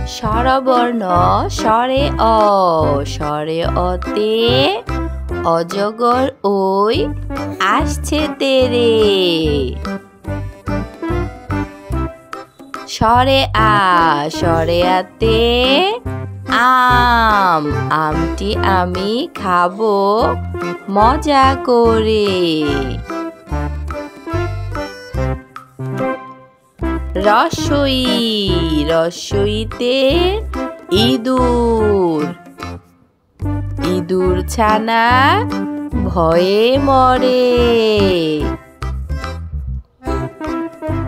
স্বরবর্ণ স্বরে অ, স্বরে অতে অজগর ওই আসছে তেরে। স্বরে আ, স্বরে আতে আম, আমটি আমি খাবো মজা করে। রস্বই, রস্বইতে ইঁদুর, ইঁদুর ছানা ভয়ে মরে।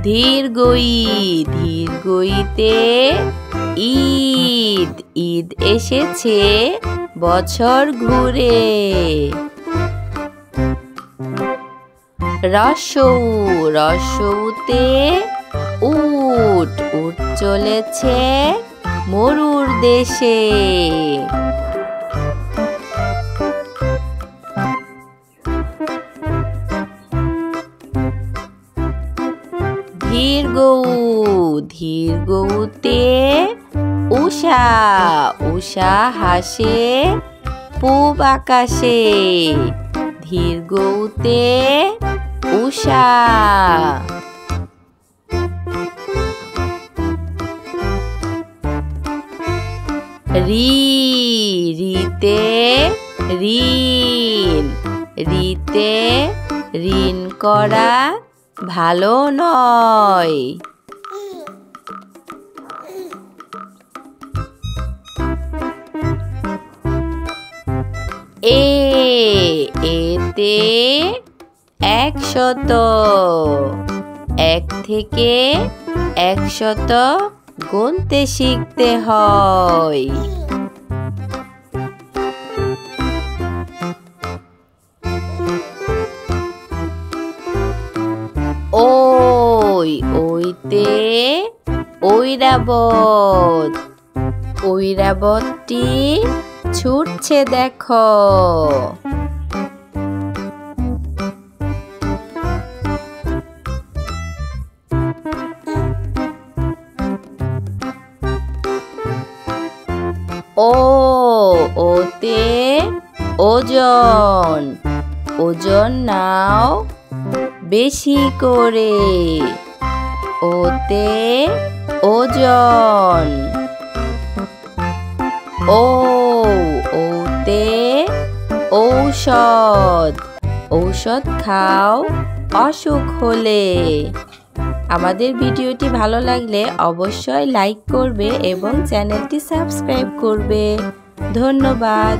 ধীরগই, ধীরগইতে ঈদ, ঈদ এসেছে বছর ঘুরে। রস্বউ, রস্বউতে উট, উট চলেছে মরুর দেশে। ধীরগৌ, ধীরগৌতে উষা, উষা হাসে পূব আকাশে। ধীরগৌতে উষা। রি, রিতে ঋণ, রিতে ঋণ করা ভালো নয়। এ, এতে ১০০, এক থেকে ১০০ গুনতে শিখতে হয়। ওই, ওইতে ঐরাবত, ঐরাবতটি ছুটছে দেখো। ও, ওতে ওজন, ওজন নাও বেশি করে। ওতে ওজন। ও, ওতে ঔষধ, ঔষধ খাও অসুখ হলে। আমাদের ভিডিওটি ভালো লাগলে অবশ্যই লাইক করবে এবং চ্যানেলটি সাবস্ক্রাইব করবে। ধন্যবাদ।